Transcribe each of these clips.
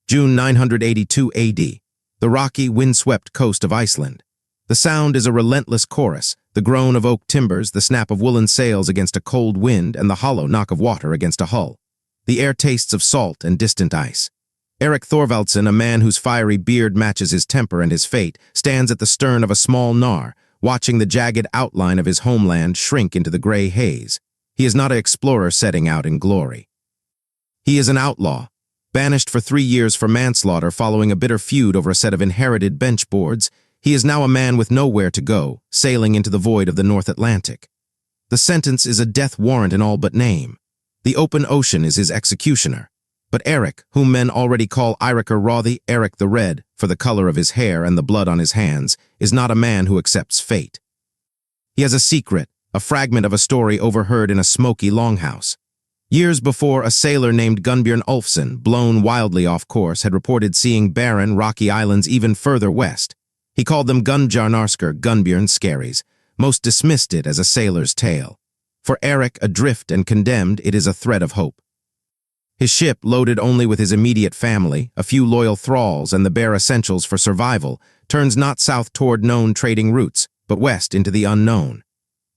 June 982 AD. The rocky, windswept coast of Iceland. The sound is a relentless chorus, the groan of oak timbers, the snap of woolen sails against a cold wind, and the hollow knock of water against a hull. The air tastes of salt and distant ice. Erik Thorvaldsson, a man whose fiery beard matches his temper and his fate, stands at the stern of a small gnar, watching the jagged outline of his homeland shrink into the gray haze. He is not an explorer setting out in glory. He is an outlaw, banished for 3 years for manslaughter following a bitter feud over a set of inherited benchboards. He is now a man with nowhere to go, sailing into the void of the North Atlantic. The sentence is a death warrant in all but name. The open ocean is his executioner. But Erik, whom men already call Erik the Red, for the color of his hair and the blood on his hands, is not a man who accepts fate. He has a secret, a fragment of a story overheard in a smoky longhouse. Years before, a sailor named Gunnbjorn Ulfsson, blown wildly off course, had reported seeing barren, rocky islands even further west. He called them Gunnbjorn Skerries, most dismissed it as a sailor's tale. For Erik, adrift and condemned, it is a thread of hope. His ship, loaded only with his immediate family, a few loyal thralls, and the bare essentials for survival, turns not south toward known trading routes, but west into the unknown.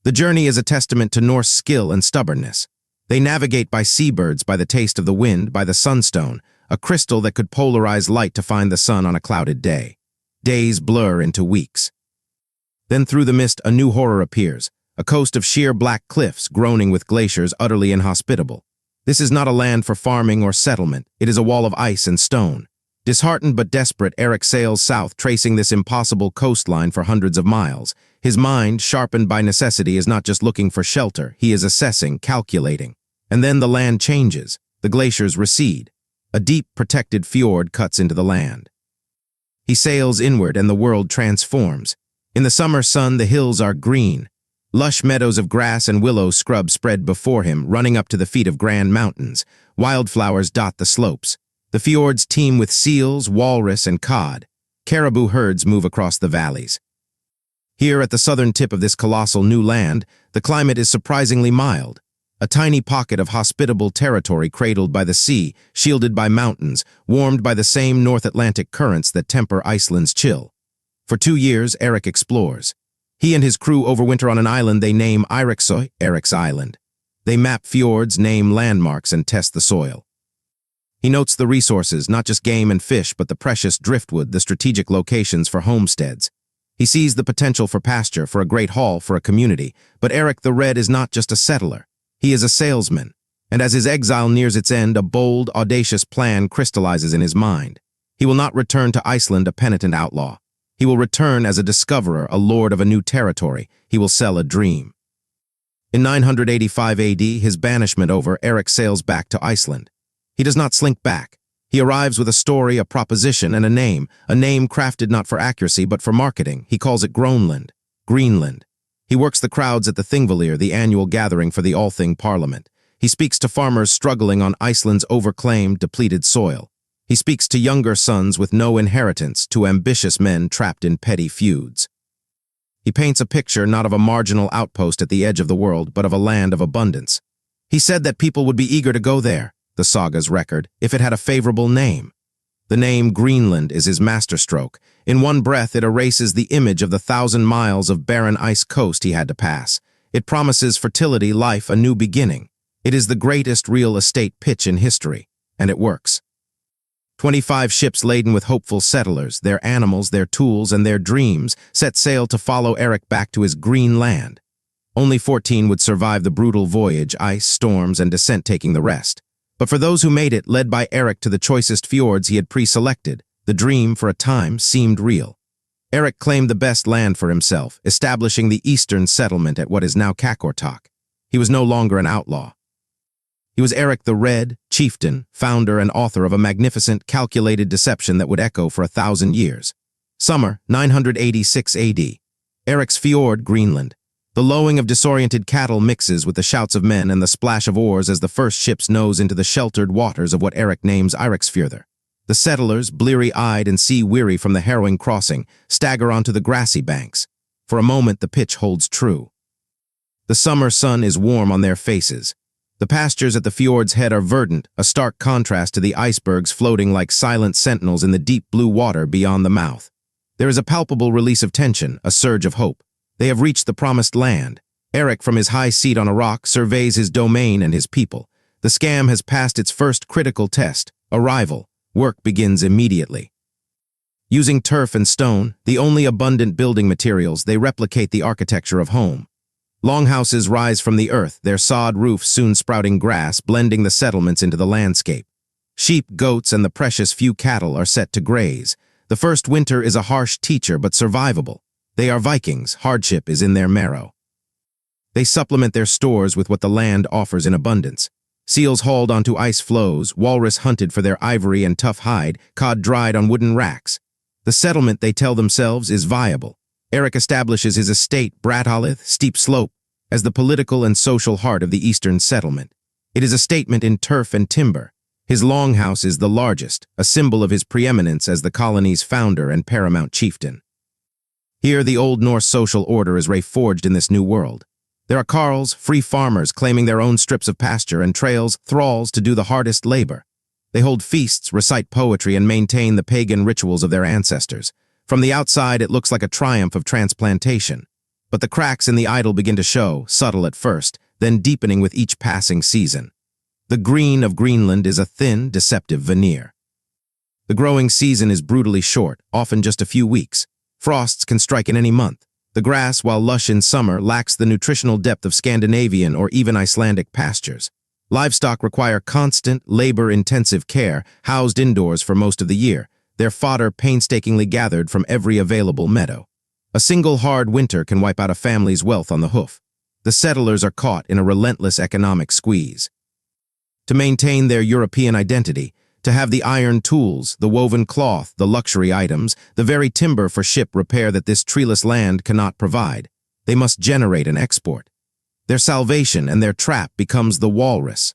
The journey is a testament to Norse skill and stubbornness. They navigate by seabirds, by the taste of the wind, by the sunstone, a crystal that could polarize light to find the sun on a clouded day. Days blur into weeks. Then through the mist a new horror appears, a coast of sheer black cliffs groaning with glaciers utterly inhospitable. This is not a land for farming or settlement, it is a wall of ice and stone. Disheartened but desperate, Erik sails south, tracing this impossible coastline for hundreds of miles. His mind, sharpened by necessity, is not just looking for shelter, he is assessing, calculating. And then the land changes, the glaciers recede. A deep, protected fjord cuts into the land. He sails inward and the world transforms. In the summer sun, the hills are green. Lush meadows of grass and willow scrub spread before him, running up to the feet of grand mountains. Wildflowers dot the slopes. The fjords teem with seals, walrus, and cod. Caribou herds move across the valleys. Here at the southern tip of this colossal new land, the climate is surprisingly mild. A tiny pocket of hospitable territory cradled by the sea, shielded by mountains, warmed by the same North Atlantic currents that temper Iceland's chill. For 2 years, Erik explores. He and his crew overwinter on an island they name Eiriksøy, Erik's Island. They map fjords, name landmarks, and test the soil. He notes the resources, not just game and fish, but the precious driftwood, the strategic locations for homesteads. He sees the potential for pasture, for a great haul, for a community. But Erik the Red is not just a settler. He is a salesman. And as his exile nears its end, a bold, audacious plan crystallizes in his mind. He will not return to Iceland a penitent outlaw. He will return as a discoverer, a lord of a new territory. He will sell a dream. In 985 AD, his banishment over, Erik sails back to Iceland. He does not slink back. He arrives with a story, a proposition, and a name crafted not for accuracy but for marketing. He calls it Greenland. He works the crowds at the Thingvellir, the annual gathering for the Althing Parliament. He speaks to farmers struggling on Iceland's overclaimed, depleted soil. He speaks to younger sons with no inheritance, to ambitious men trapped in petty feuds. He paints a picture not of a marginal outpost at the edge of the world, but of a land of abundance. He said that people would be eager to go there, the saga's record, if it had a favorable name. The name Greenland is his masterstroke. In one breath, it erases the image of the 1,000 miles of barren ice coast he had to pass. It promises fertility, life, a new beginning. It is the greatest real estate pitch in history, and it works. 25 ships laden with hopeful settlers, their animals, their tools, and their dreams, set sail to follow Erik back to his green land. Only 14 would survive the brutal voyage, ice, storms, and descent taking the rest. But for those who made it, led by Erik to the choicest fjords he had pre-selected, the dream, for a time, seemed real. Erik claimed the best land for himself, establishing the eastern settlement at what is now Kakortok. He was no longer an outlaw. He was Erik the Red, chieftain, founder, and author of a magnificent, calculated deception that would echo for 1,000 years. Summer, 986 AD. Erik's fjord, Greenland. The lowing of disoriented cattle mixes with the shouts of men and the splash of oars as the first ships nose into the sheltered waters of what Erik names Eiriksfjörður. The settlers, bleary-eyed and sea-weary from the harrowing crossing, stagger onto the grassy banks. For a moment, the pitch holds true. The summer sun is warm on their faces. The pastures at the fjord's head are verdant, a stark contrast to the icebergs floating like silent sentinels in the deep blue water beyond the mouth. There is a palpable release of tension, a surge of hope. They have reached the promised land. Erik, from his high seat on a rock, surveys his domain and his people. The scam has passed its first critical test, arrival. Work begins immediately. Using turf and stone, the only abundant building materials, they replicate the architecture of home. Longhouses rise from the earth, their sod roofs soon sprouting grass, blending the settlements into the landscape. Sheep, goats, and the precious few cattle are set to graze. The first winter is a harsh teacher, but survivable. They are Vikings, hardship is in their marrow. They supplement their stores with what the land offers in abundance. Seals hauled onto ice floes, walrus hunted for their ivory and tough hide, cod dried on wooden racks. The settlement, they tell themselves, is viable. Erik establishes his estate, Brathalith, Steep Slope, as the political and social heart of the eastern settlement. It is a statement in turf and timber. His longhouse is the largest, a symbol of his preeminence as the colony's founder and paramount chieftain. Here, the old Norse social order is reforged in this new world. There are carls, free farmers claiming their own strips of pasture, and trails, thralls to do the hardest labor. They hold feasts, recite poetry, and maintain the pagan rituals of their ancestors. From the outside, it looks like a triumph of transplantation. But the cracks in the idol begin to show, subtle at first, then deepening with each passing season. The green of Greenland is a thin, deceptive veneer. The growing season is brutally short, often just a few weeks. Frosts can strike in any month. The grass, while lush in summer, lacks the nutritional depth of Scandinavian or even Icelandic pastures. Livestock require constant, labor-intensive care, housed indoors for most of the year, their fodder painstakingly gathered from every available meadow. A single hard winter can wipe out a family's wealth on the hoof. The settlers are caught in a relentless economic squeeze. To maintain their European identity, to have the iron tools, the woven cloth, the luxury items, the very timber for ship repair that this treeless land cannot provide, they must generate and export. Their salvation and their trap becomes the walrus.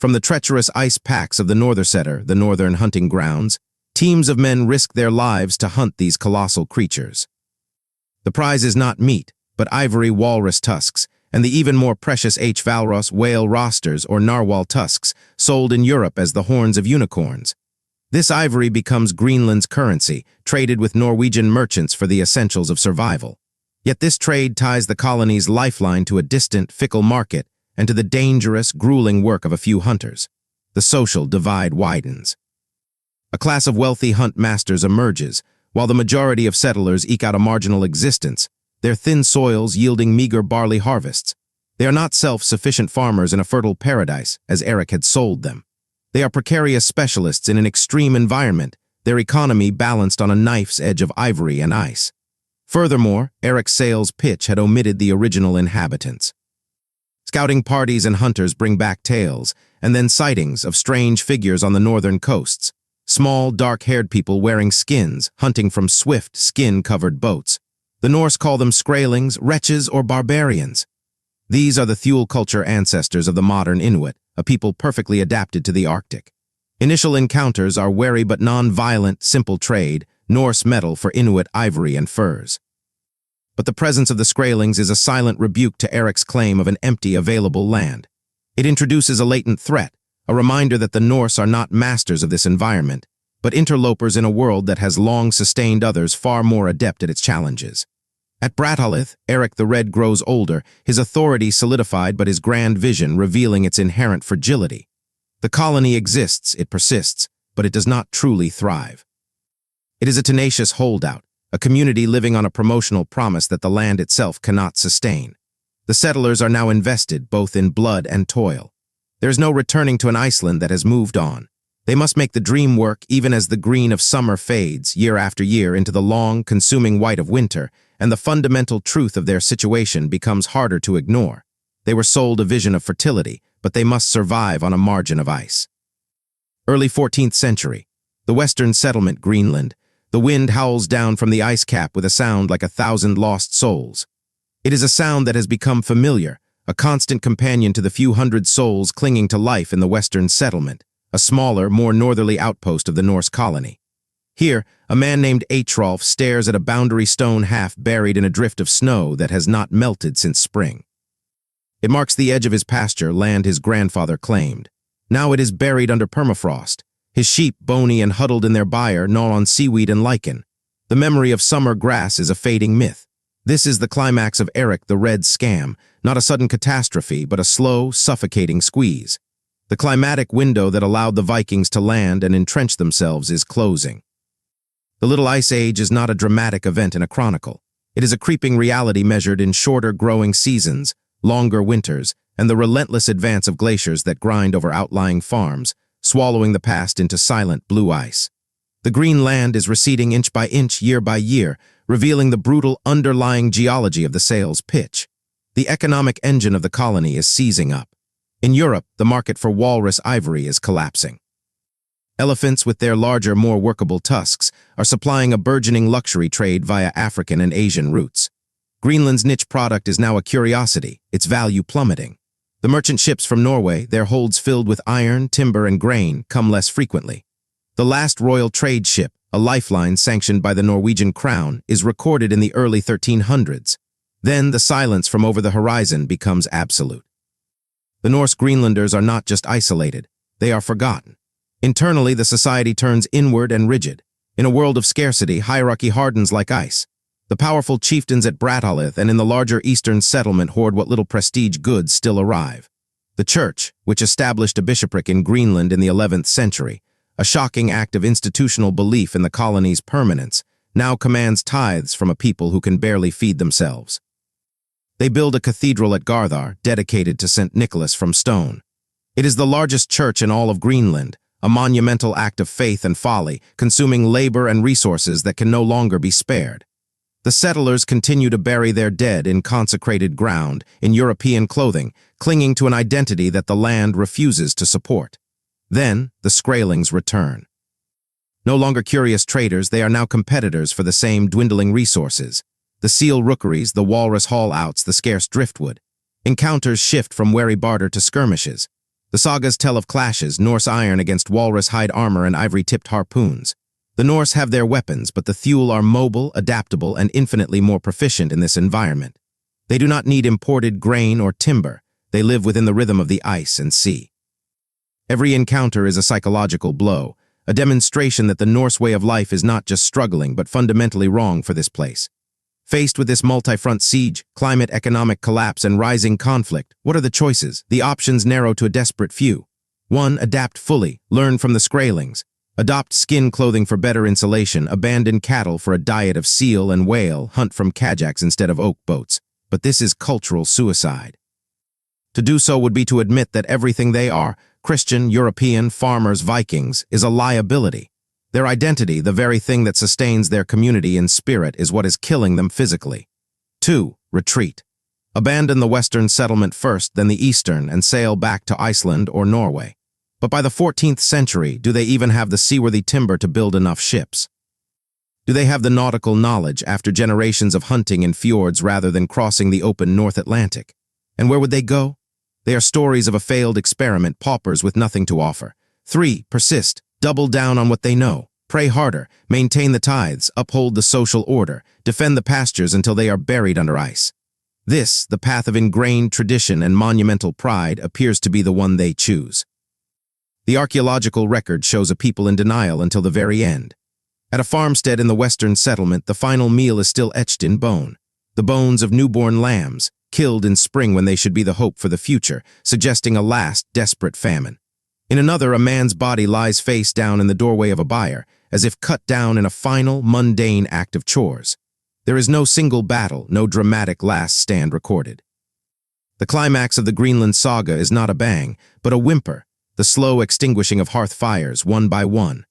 From the treacherous ice packs of the Northersetter, the northern hunting grounds, teams of men risk their lives to hunt these colossal creatures. The prize is not meat, but ivory walrus tusks, and the even more precious H. valros whale rosters or narwhal tusks, sold in Europe as the horns of unicorns. This ivory becomes Greenland's currency, traded with Norwegian merchants for the essentials of survival. Yet this trade ties the colony's lifeline to a distant, fickle market and to the dangerous, grueling work of a few hunters. The social divide widens. A class of wealthy hunt masters emerges, while the majority of settlers eke out a marginal existence, their thin soils yielding meager barley harvests. They are not self-sufficient farmers in a fertile paradise, as Erik had sold them. They are precarious specialists in an extreme environment, their economy balanced on a knife's edge of ivory and ice. Furthermore, Erik's sales pitch had omitted the original inhabitants. Scouting parties and hunters bring back tales, and then sightings of strange figures on the northern coasts. Small, dark-haired people wearing skins, hunting from swift, skin-covered boats. The Norse call them scralings, wretches, or barbarians. These are the Thule culture ancestors of the modern Inuit, a people perfectly adapted to the Arctic. Initial encounters are wary but non-violent, simple trade, Norse metal for Inuit ivory and furs. But the presence of the scralings is a silent rebuke to Erik's claim of an empty, available land. It introduces a latent threat, a reminder that the Norse are not masters of this environment, but interlopers in a world that has long sustained others far more adept at its challenges. At Brathalith, Erik the Red grows older, his authority solidified but his grand vision revealing its inherent fragility. The colony exists, it persists, but it does not truly thrive. It is a tenacious holdout, a community living on a promotional promise that the land itself cannot sustain. The settlers are now invested both in blood and toil. There is no returning to an Iceland that has moved on. They must make the dream work even as the green of summer fades year after year into the long, consuming white of winter, and the fundamental truth of their situation becomes harder to ignore. They were sold a vision of fertility, but they must survive on a margin of ice. Early 14th century. The western settlement, Greenland. The wind howls down from the ice cap with a sound like 1,000 lost souls. It is a sound that has become familiar, a constant companion to the few hundred souls clinging to life in the western settlement, a smaller, more northerly outpost of the Norse colony. Here, a man named Eyjolf stares at a boundary stone half buried in a drift of snow that has not melted since spring. It marks the edge of his pasture, land his grandfather claimed. Now it is buried under permafrost. His sheep, bony and huddled in their byre, gnaw on seaweed and lichen. The memory of summer grass is a fading myth. This is the climax of Erik the Red scam, not a sudden catastrophe, but a slow, suffocating squeeze. The climatic window that allowed the Vikings to land and entrench themselves is closing. The Little Ice Age is not a dramatic event in a chronicle. It is a creeping reality measured in shorter growing seasons, longer winters, and the relentless advance of glaciers that grind over outlying farms, swallowing the past into silent blue ice. The Greenland is receding inch by inch, year by year, revealing the brutal underlying geology of the sail's pitch. The economic engine of the colony is seizing up. In Europe, the market for walrus ivory is collapsing. Elephants, with their larger, more workable tusks, are supplying a burgeoning luxury trade via African and Asian routes. Greenland's niche product is now a curiosity, its value plummeting. The merchant ships from Norway, their holds filled with iron, timber, and grain, come less frequently. The last royal trade ship, a lifeline sanctioned by the Norwegian crown, is recorded in the early 1300s. Then the silence from over the horizon becomes absolute. The Norse Greenlanders are not just isolated, they are forgotten. Internally, the society turns inward and rigid. In a world of scarcity, hierarchy hardens like ice. The powerful chieftains at Brattahlid and in the larger eastern settlement hoard what little prestige goods still arrive. The church, which established a bishopric in Greenland in the 11th century, a shocking act of institutional belief in the colony's permanence, now commands tithes from a people who can barely feed themselves. They build a cathedral at Garthar dedicated to St. Nicholas from stone. It is the largest church in all of Greenland, a monumental act of faith and folly, consuming labor and resources that can no longer be spared. The settlers continue to bury their dead in consecrated ground, in European clothing, clinging to an identity that the land refuses to support. Then, the Skraelings return. No longer curious traders, they are now competitors for the same dwindling resources. The seal rookeries, the walrus haul-outs, the scarce driftwood. Encounters shift from wary barter to skirmishes. The sagas tell of clashes, Norse iron against walrus hide armor and ivory-tipped harpoons. The Norse have their weapons, but the Thule are mobile, adaptable, and infinitely more proficient in this environment. They do not need imported grain or timber. They live within the rhythm of the ice and sea. Every encounter is a psychological blow, a demonstration that the Norse way of life is not just struggling, but fundamentally wrong for this place. Faced with this multi-front siege, climate, economic collapse, and rising conflict, what are the choices? The options narrow to a desperate few. 1. Adapt fully, learn from the Skraelings. Adopt skin clothing for better insulation, abandon cattle for a diet of seal and whale, hunt from kajaks instead of oak boats. But this is cultural suicide. To do so would be to admit that everything they are, Christian, European, farmers, Vikings, is a liability. Their identity, the very thing that sustains their community in spirit, is what is killing them physically. 2. Retreat. Abandon the western settlement first, then the eastern, and sail back to Iceland or Norway. But by the 14th century, do they even have the seaworthy timber to build enough ships? Do they have the nautical knowledge after generations of hunting in fjords rather than crossing the open North Atlantic? And where would they go? They are stories of a failed experiment, paupers with nothing to offer. 3. Persist. Double down on what they know. Pray harder. Maintain the tithes. Uphold the social order. Defend the pastures until they are buried under ice. This, the path of ingrained tradition and monumental pride, appears to be the one they choose. The archaeological record shows a people in denial until the very end. At a farmstead in the western settlement, the final meal is still etched in bone. The bones of newborn lambs, killed in spring when they should be the hope for the future, suggesting a last, desperate famine. In another, a man's body lies face down in the doorway of a byre, as if cut down in a final, mundane act of chores. There is no single battle, no dramatic last stand recorded. The climax of the Greenland saga is not a bang, but a whimper, the slow extinguishing of hearth fires, one by one.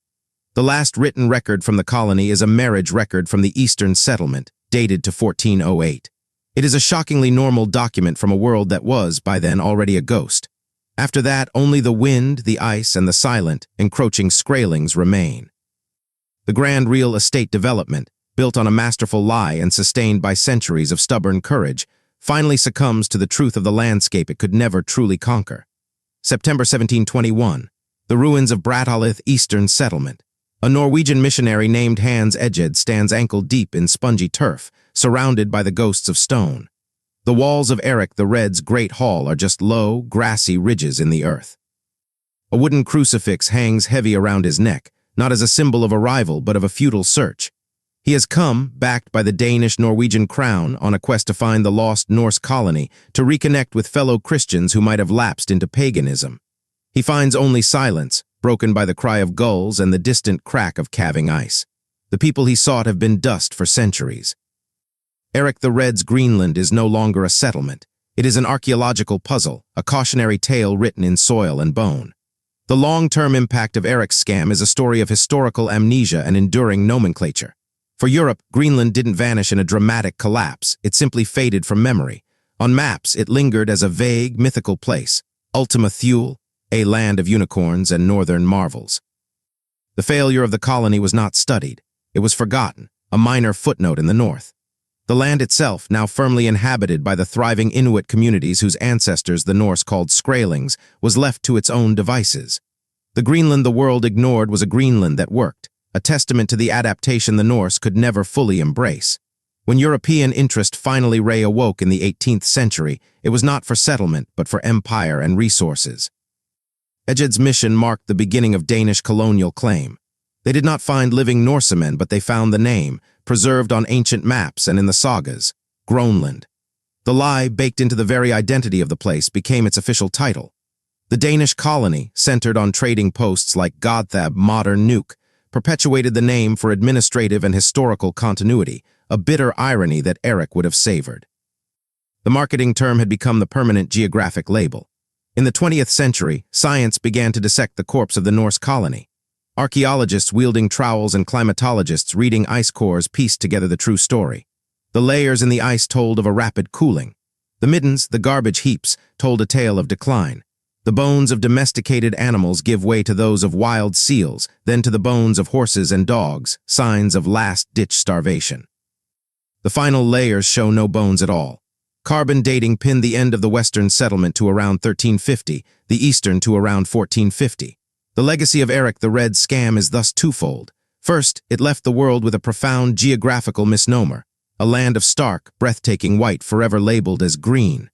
The last written record from the colony is a marriage record from the eastern settlement, dated to 1408. It is a shockingly normal document from a world that was, by then, already a ghost. After that, only the wind, the ice, and the silent, encroaching Skraelings remain. The grand real estate development, built on a masterful lie and sustained by centuries of stubborn courage, finally succumbs to the truth of the landscape it could never truly conquer. September 1721, the ruins of Brattahlid Eastern Settlement. A Norwegian missionary named Hans Eged stands ankle-deep in spongy turf, surrounded by the ghosts of stone. The walls of Erik the Red's great hall are just low, grassy ridges in the earth. A wooden crucifix hangs heavy around his neck, not as a symbol of arrival but of a futile search. He has come, backed by the Danish-Norwegian crown, on a quest to find the lost Norse colony, to reconnect with fellow Christians who might have lapsed into paganism. He finds only silence, broken by the cry of gulls and the distant crack of calving ice. The people he sought have been dust for centuries. Erik the Red's Greenland is no longer a settlement. It is an archaeological puzzle, a cautionary tale written in soil and bone. The long-term impact of Erik's scam is a story of historical amnesia and enduring nomenclature. For Europe, Greenland didn't vanish in a dramatic collapse. It simply faded from memory. On maps, it lingered as a vague, mythical place. Ultima Thule, a land of unicorns and northern marvels. The failure of the colony was not studied. It was forgotten, a minor footnote in the north. The land itself, now firmly inhabited by the thriving Inuit communities whose ancestors the Norse called Skraelings, was left to its own devices. The Greenland the world ignored was a Greenland that worked, a testament to the adaptation the Norse could never fully embrace. When European interest finally reawoke in the 18th century, it was not for settlement but for empire and resources. Eged's mission marked the beginning of Danish colonial claim. They did not find living Norsemen, but they found the name, preserved on ancient maps and in the sagas, Groenland. The lie, baked into the very identity of the place, became its official title. The Danish colony, centered on trading posts like Godthab, modern Nuuk, perpetuated the name for administrative and historical continuity, a bitter irony that Erik would have savored. The marketing term had become the permanent geographic label. In the 20th century, science began to dissect the corpse of the Norse colony. Archaeologists wielding trowels and climatologists reading ice cores pieced together the true story. The layers in the ice told of a rapid cooling. The middens, the garbage heaps, told a tale of decline. The bones of domesticated animals give way to those of wild seals, then to the bones of horses and dogs, signs of last-ditch starvation. The final layers show no bones at all. Carbon dating pinned the end of the western settlement to around 1350, the eastern to around 1450. The legacy of Erik the Red scam is thus twofold. First, it left the world with a profound geographical misnomer, a land of stark, breathtaking white forever labeled as green.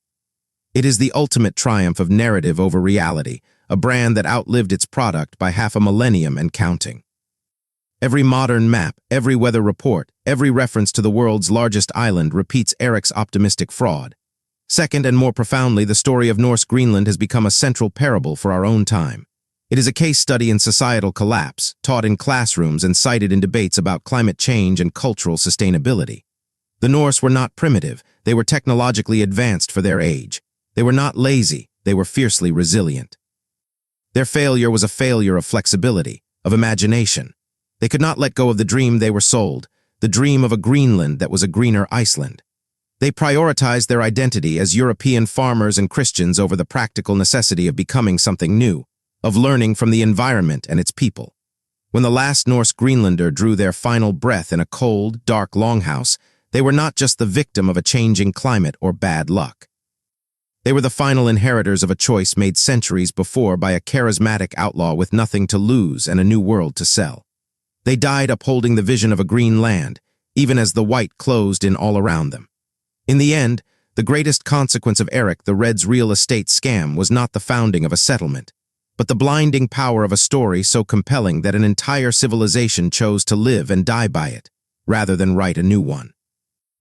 It is the ultimate triumph of narrative over reality, a brand that outlived its product by half a millennium and counting. Every modern map, every weather report, every reference to the world's largest island repeats Erik's optimistic fraud. Second, and more profoundly, the story of Norse Greenland has become a central parable for our own time. It is a case study in societal collapse, taught in classrooms and cited in debates about climate change and cultural sustainability. The Norse were not primitive, they were technologically advanced for their age. They were not lazy, they were fiercely resilient. Their failure was a failure of flexibility, of imagination. They could not let go of the dream they were sold, the dream of a Greenland that was a greener Iceland. They prioritized their identity as European farmers and Christians over the practical necessity of becoming something new, of learning from the environment and its people. When the last Norse Greenlander drew their final breath in a cold, dark longhouse, they were not just the victim of a changing climate or bad luck. They were the final inheritors of a choice made centuries before by a charismatic outlaw with nothing to lose and a new world to sell. They died upholding the vision of a green land, even as the white closed in all around them. In the end, the greatest consequence of Erik the Red's real estate scam was not the founding of a settlement, but the blinding power of a story so compelling that an entire civilization chose to live and die by it, rather than write a new one.